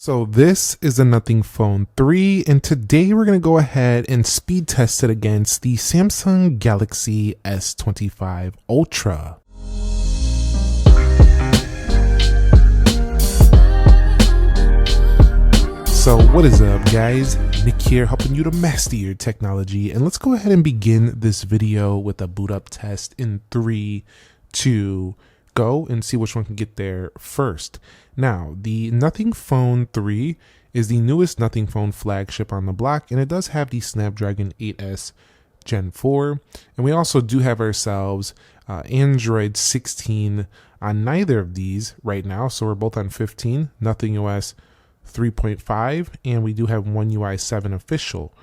So this is the Nothing Phone 3, and today we're going to go ahead and speed test it against the Samsung Galaxy S25 Ultra. So what is up, guys? Nick here, helping you to master your technology, and let's go ahead and begin this video with a boot up test in 3, 2, go, and see which one can get there first. Now, the Nothing Phone 3 is the newest Nothing Phone flagship on the block, and it does have the Snapdragon 8S Gen 4, and we also do have ourselves Android 16 on neither of these right now, so we're both on 15, Nothing OS 3.5, and we do have One UI 7 official.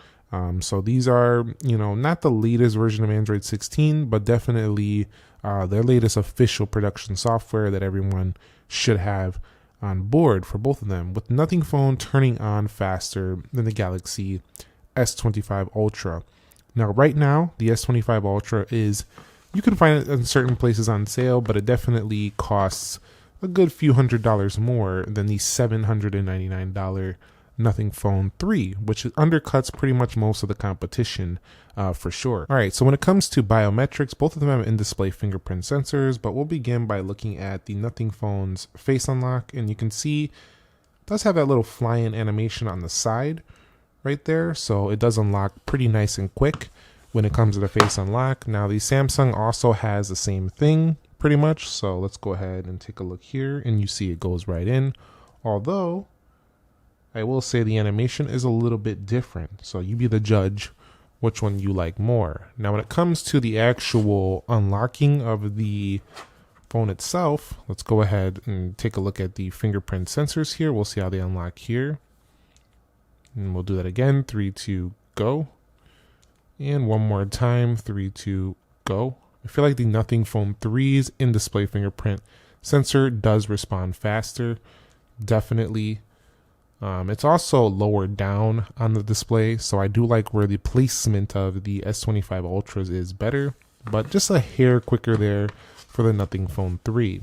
So these are, not the latest version of Android 16, but definitely their latest official production software that everyone should have on board for both of them, with Nothing Phone turning on faster than the Galaxy S25 Ultra. Now, right now, the S25 Ultra you can find it in certain places on sale, but it definitely costs a good few $100s more than the $799 Nothing Phone 3, which undercuts pretty much most of the competition for sure. All right, so when it comes to biometrics, both of them have in-display fingerprint sensors, but we'll begin by looking at the Nothing Phone's face unlock, and you can see it does have that little fly-in animation on the side right there, so it does unlock pretty nice and quick when it comes to the face unlock. Now, the Samsung also has the same thing pretty much, so let's go ahead and take a look here, and you see it goes right in, although I will say the animation is a little bit different, so you be the judge which one you like more. Now, when it comes to the actual unlocking of the phone itself, let's go ahead and take a look at the fingerprint sensors here. We'll see how they unlock here, and we'll do that again. 3, 2, go, and one more time. 3, 2, go. I feel like the Nothing Phone 3's in-display fingerprint sensor does respond faster, definitely. It's also lower down on the display, so I do like where the placement of the S25 Ultras is better, but just a hair quicker there for the Nothing Phone 3.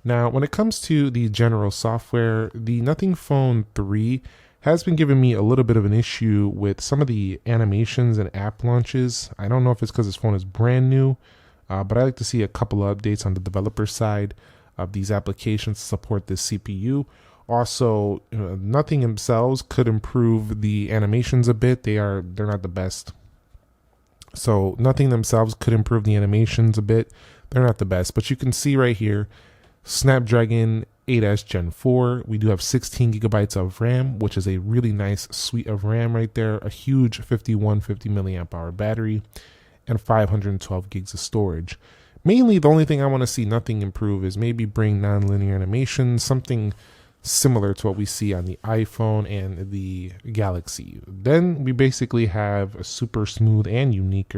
Now, when it comes to the general software, the Nothing Phone 3 has been giving me a little bit of an issue with some of the animations and app launches. I don't know if it's because this phone is brand new, but I like to see a couple of updates on the developer side of these applications to support this CPU. Also, Nothing themselves could improve the animations a bit. They're not the best. So Nothing themselves could improve the animations a bit. They're not the best, but you can see right here, Snapdragon 8S Gen 4. We do have 16 gigabytes of RAM, which is a really nice suite of RAM right there. A huge 5150 milliamp hour battery, and 512 gigs of storage. Mainly, the only thing I want to see Nothing improve is maybe bring nonlinear animation, something similar to what we see on the iPhone and the Galaxy. Then we basically have a super smooth and unique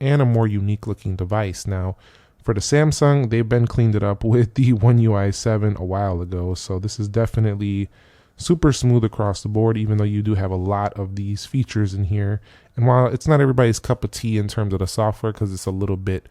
and a more unique looking device. Now, for the Samsung, they've been cleaned it up with the One UI 7 a while ago, so this is definitely super smooth across the board, even though you do have a lot of these features in here. And while it's not everybody's cup of tea in terms of the software, because it's a little bit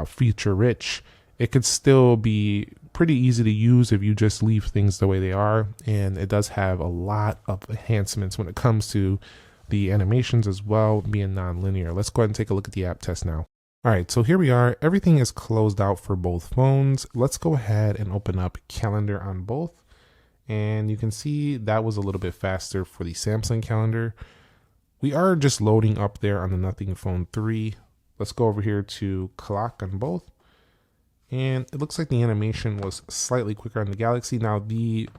feature rich, it could still be pretty easy to use if you just leave things the way they are. And it does have a lot of enhancements when it comes to the animations as well, being non-linear. Let's go ahead and take a look at the app test now. All right, so here we are. Everything is closed out for both phones. Let's go ahead and open up Calendar on both. And you can see that was a little bit faster for the Samsung calendar. We are just loading up there on the Nothing Phone 3. Let's go over here to clock on both. And it looks like the animation was slightly quicker on the Galaxy. Now, the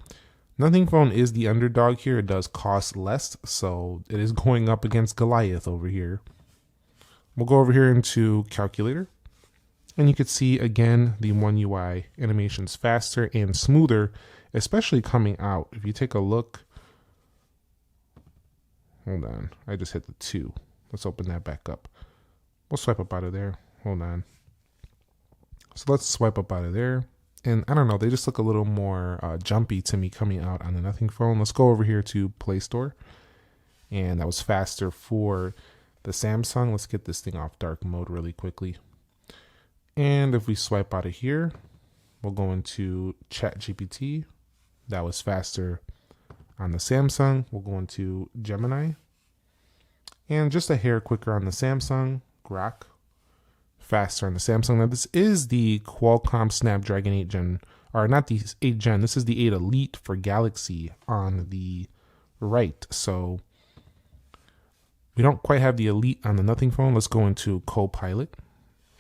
Nothing Phone is the underdog here. It does cost less, so it is going up against Goliath over here. We'll go over here into Calculator. And you can see, again, the One UI animations faster and smoother, especially coming out. If you take a look, hold on, I just hit the 2. Let's open that back up. We'll swipe up out of there. Hold on. So let's swipe up out of there. And I don't know, they just look a little more jumpy to me coming out on the Nothing Phone. Let's go over here to Play Store. And that was faster for the Samsung. Let's get this thing off dark mode really quickly. And if we swipe out of here, we'll go into ChatGPT. That was faster on the Samsung. We'll go into Gemini. And just a hair quicker on the Samsung. Grok. Faster on the Samsung. Now this is the Qualcomm Snapdragon 8 Gen, or not the 8 Gen, this is the 8 Elite for Galaxy on the right. So we don't quite have the Elite on the Nothing phone. Let's go into Copilot.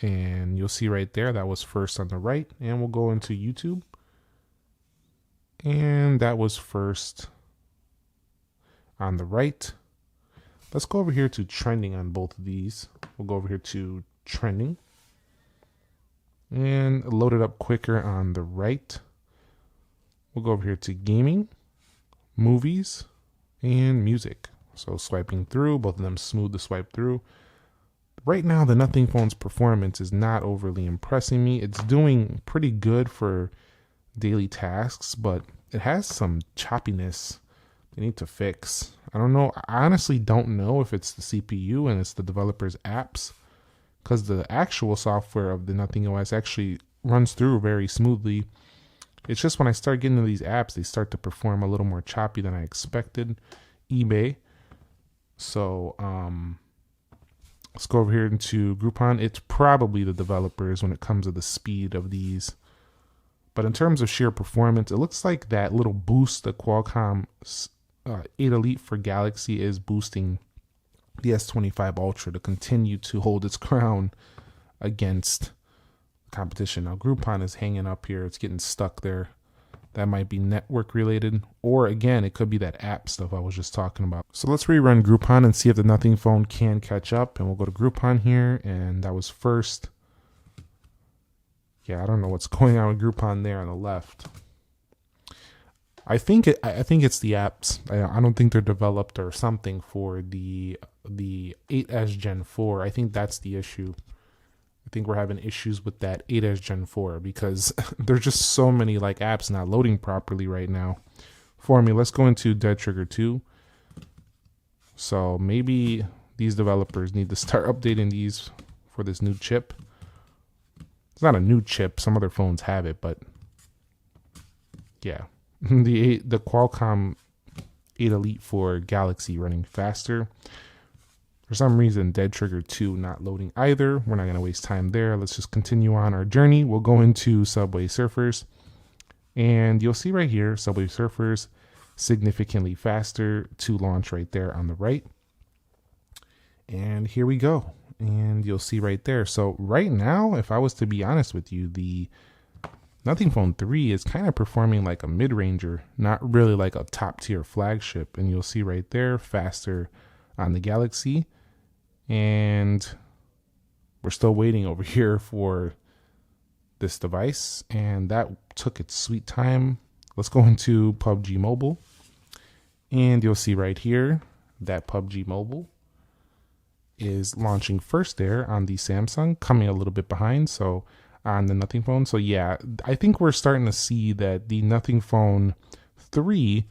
And you'll see right there, that was first on the right. And we'll go into YouTube. And that was first on the right. Let's go over here to trending on both of these. We'll go over here to trending. And load it up quicker on the right. We'll go over here to gaming, movies, and music. So swiping through, both of them smooth to swipe through. Right now, the Nothing phone's performance is not overly impressing me. It's doing pretty good for daily tasks, but it has some choppiness they need to fix. I don't know. I honestly don't know if it's the CPU and it's the developer's apps, because the actual software of the Nothing OS actually runs through very smoothly. It's just when I start getting into these apps, they start to perform a little more choppy than I expected. eBay. So, let's go over here into Groupon. It's probably the developers when it comes to the speed of these. But in terms of sheer performance, it looks like that little boost the Qualcomm 8 Elite for Galaxy is boosting the S25 Ultra to continue to hold its crown against competition. Now Groupon is hanging up here. It's getting stuck there. That might be network related, or again, it could be that app stuff I was just talking about. So let's rerun Groupon and see if the Nothing phone can catch up. And we'll go to Groupon here, and that was first. Yeah, I don't know what's going on with Groupon there on the left. I think it's the apps. I don't think they're developed or something for the 8S Gen 4. I think that's the issue. I think we're having issues with that 8S Gen 4 because there's just so many like apps not loading properly right now for me. Let's go into Dead Trigger 2. So maybe these developers need to start updating these for this new chip. It's not a new chip. Some other phones have it, but yeah. The Qualcomm 8 Elite for Galaxy running faster. For some reason, Dead Trigger 2 not loading either. We're not going to waste time there. Let's just continue on our journey. We'll go into Subway Surfers. And you'll see right here, Subway Surfers significantly faster to launch right there on the right. And here we go. And you'll see right there. So right now, if I was to be honest with you, the Nothing Phone 3 is kind of performing like a mid-ranger, not really like a top-tier flagship. And you'll see right there, faster on the Galaxy. And we're still waiting over here for this device. And that took its sweet time. Let's go into PUBG Mobile. And you'll see right here that PUBG Mobile is launching first there on the Samsung, coming a little bit behind. So on the Nothing Phone. So yeah, I think we're starting to see that the Nothing Phone 3,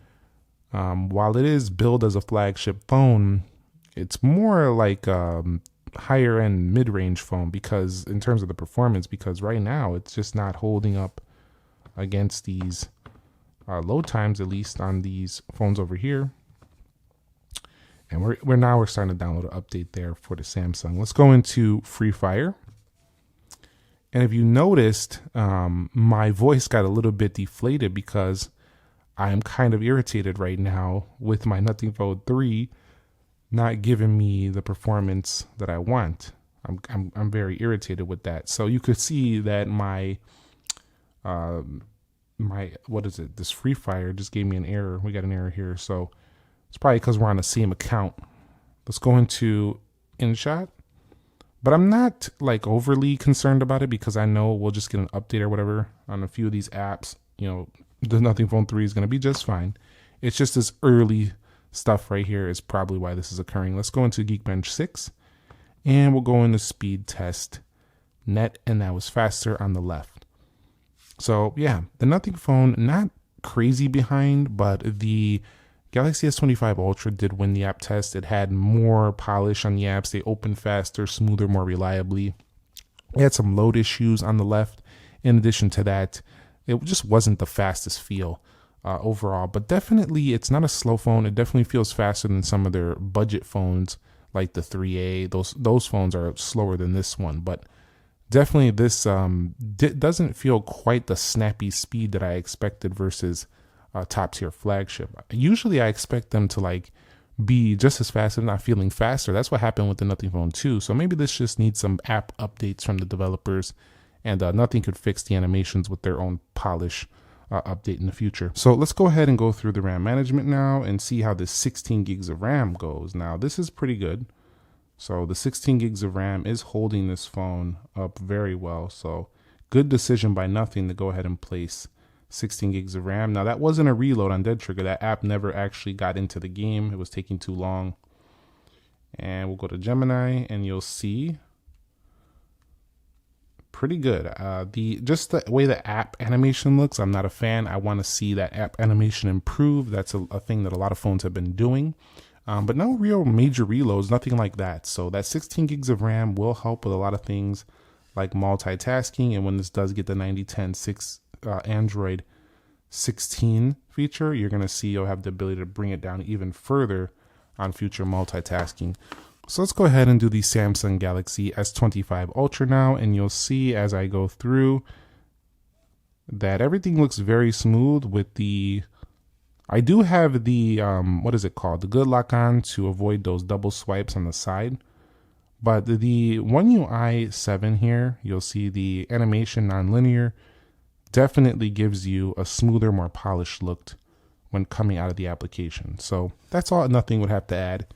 while it is billed as a flagship phone, it's more like higher end mid-range phone because in terms of the performance, because right now it's just not holding up against these load times, at least on these phones over here. And we're starting to download an update there for the Samsung. Let's go into Free Fire. And if you noticed, my voice got a little bit deflated because I'm kind of irritated right now with my Nothing Phone 3 not giving me the performance that I want. I'm very irritated with that. So you could see that my this Free Fire just gave me an error. We got an error here. So it's probably because we're on the same account. Let's go into InShot. But I'm not like overly concerned about it because I know we'll just get an update or whatever on a few of these apps. You know, the Nothing Phone 3 is going to be just fine. It's just this early stuff right here is probably why this is occurring. Let's go into Geekbench 6 and we'll go into Speed Test Net, and that was faster on the left. So yeah, the Nothing Phone, not crazy behind, but the Galaxy S25 Ultra did win the app test. It had more polish on the apps. They opened faster, smoother, more reliably. It had some load issues on the left. In addition to that, it just wasn't the fastest feel overall, but definitely it's not a slow phone. It definitely feels faster than some of their budget phones like the 3A. Those phones are slower than this one, but definitely this doesn't feel quite the snappy speed that I expected versus top tier flagship. Usually I expect them to like be just as fast, if not feeling faster. That's what happened with the Nothing Phone 2. So maybe this just needs some app updates from the developers, and Nothing could fix the animations with their own polish update in the future. So let's go ahead and go through the RAM management now and see how this 16 gigs of RAM goes. Now this is pretty good. So the 16 gigs of RAM is holding this phone up very well. So good decision by Nothing to go ahead and place 16 gigs of RAM. Now that wasn't a reload on Dead Trigger. That app never actually got into the game. It was taking too long. And we'll go to Gemini and you'll see pretty good. Just the way the app animation looks, I'm not a fan. I want to see that app animation improve. That's a thing that a lot of phones have been doing. But no real major reloads, nothing like that. So that 16 gigs of RAM will help with a lot of things like multitasking. And when this does get the 9010 Android 16 feature, you're going to see you'll have the ability to bring it down even further on future multitasking. So let's go ahead and do the Samsung Galaxy S25 Ultra now, and you'll see as I go through that everything looks very smooth with the, I do have the, what is it called? The good lock on to avoid those double swipes on the side. But the One UI 7 here, you'll see the animation nonlinear definitely gives you a smoother, more polished look when coming out of the application. So that's all Nothing would have to add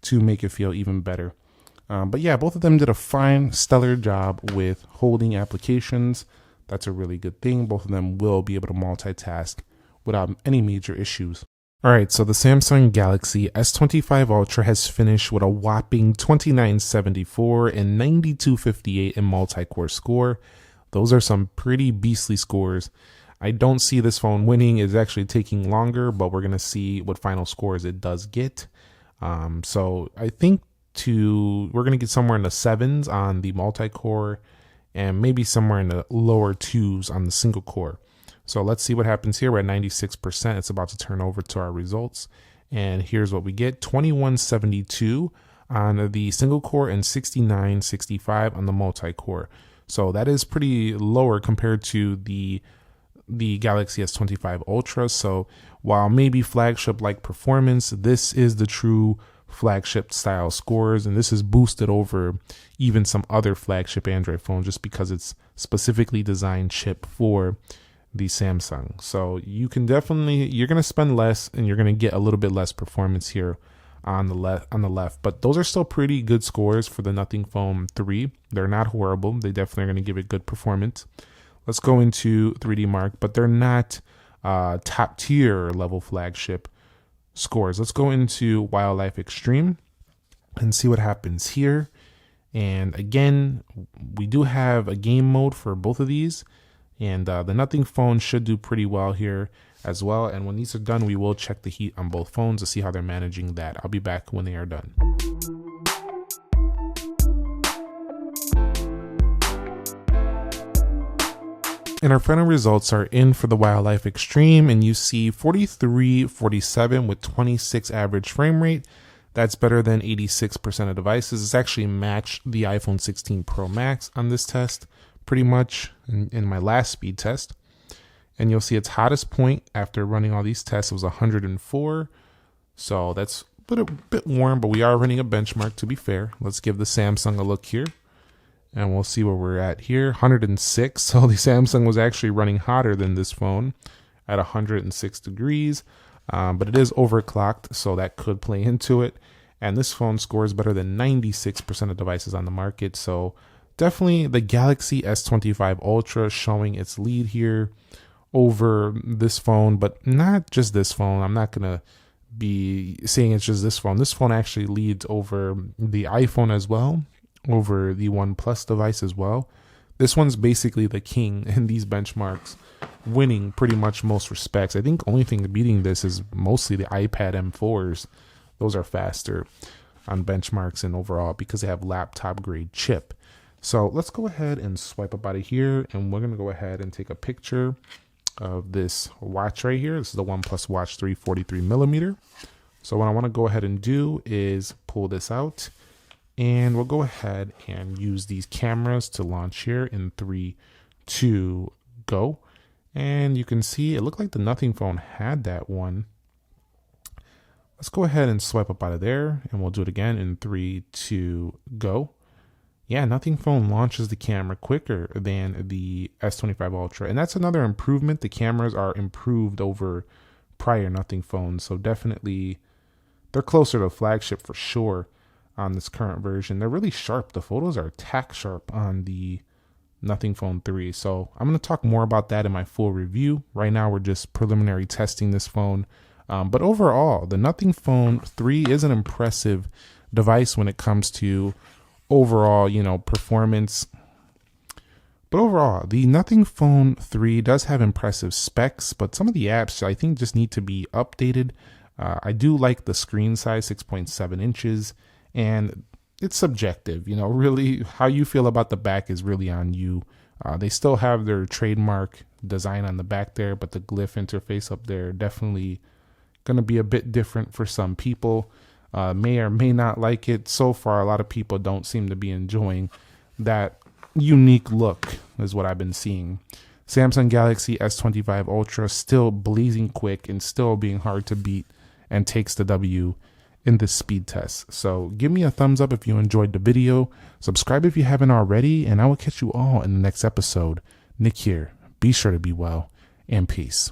to make it feel even better. But yeah, both of them did a fine, stellar job with holding applications. That's a really good thing. Both of them will be able to multitask without any major issues. All right, so the Samsung Galaxy S25 Ultra has finished with a whopping 2974 and 9258 in multi-core score. Those are some pretty beastly scores. I don't see this phone winning. It's actually taking longer, but we're going to see what final scores it does get. So I think we're going to get somewhere in the 7s on the multi-core and maybe somewhere in the lower 2s on the single core. So let's see what happens here. We're at 96%. It's about to turn over to our results. And here's what we get. 2172 on the single core and 6965 on the multi-core. So that is pretty lower compared to the Galaxy S25 Ultra. So while maybe flagship-like performance, this is the true flagship style scores, and this is boosted over even some other flagship Android phones just because it's specifically designed chip for the Samsung. So you can definitely, you're going to spend less and you're going to get a little bit less performance here on the left, but those are still pretty good scores for the Nothing Phone 3. They're not horrible. They definitely are going to give it good performance. Let's go into 3D Mark, but they're not top tier level flagship scores. Let's go into Wildlife Extreme and see what happens here. And again, we do have a game mode for both of these, and the Nothing Phone should do pretty well here as well. And when these are done, we will check the heat on both phones to see how they're managing that. I'll be back when they are done. And our final results are in for the Wildlife Extreme, and you see 4347 with 26 average frame rate. That's better than 86% of devices. It's actually matched the iPhone 16 Pro Max on this test, pretty much in my last speed test. And you'll see its hottest point after running all these tests was 104. So that's a bit warm, but we are running a benchmark to be fair. Let's give the Samsung a look here, and we'll see where we're at here. 106. So the Samsung was actually running hotter than this phone at 106 degrees. But it is overclocked, so that could play into it. And this phone scores better than 96% of devices on the market. So definitely the Galaxy S25 Ultra showing its lead here over this phone, but not just this phone. I'm not going to be saying it's just this phone. This phone actually leads over the iPhone as well, over the OnePlus device as well. This one's basically the king in these benchmarks, winning pretty much most respects. I think only thing beating this is mostly the iPad M4s. Those are faster on benchmarks and overall because they have laptop grade chip. So let's go ahead and swipe up out of here, and we're going to go ahead and take a picture of this watch right here. This is the OnePlus Watch 3 43mm. So what I want to go ahead and do is pull this out, and we'll go ahead and use these cameras to launch here in 3, 2, go. And you can see it looked like the Nothing phone had that one. Let's go ahead and swipe up out of there, and we'll do it again in 3, 2, go. Yeah, Nothing phone launches the camera quicker than the S25 Ultra, and that's another improvement. The cameras are improved over prior Nothing phones, so definitely they're closer to flagship for sure on this current version. They're really sharp. The photos are tack sharp on the Nothing Phone 3. So I'm going to talk more about that in my full review. Right now, we're just preliminary testing this phone. But overall, the Nothing Phone 3 is an impressive device when it comes to overall, performance. But overall, the Nothing Phone 3 does have impressive specs, but some of the apps I think just need to be updated. I do like the screen size, 6.7 inches, and it's subjective. Really how you feel about the back is really on you. They still have their trademark design on the back there, but the glyph interface up there definitely going to be a bit different for some people. May or may not like it. So far, a lot of people don't seem to be enjoying that unique look is what I've been seeing. Samsung Galaxy S25 Ultra still blazing quick and still being hard to beat, and takes the W in this speed test. So give me a thumbs up if you enjoyed the video. Subscribe if you haven't already, and I will catch you all in the next episode. Nick here. Be sure to be well, and peace.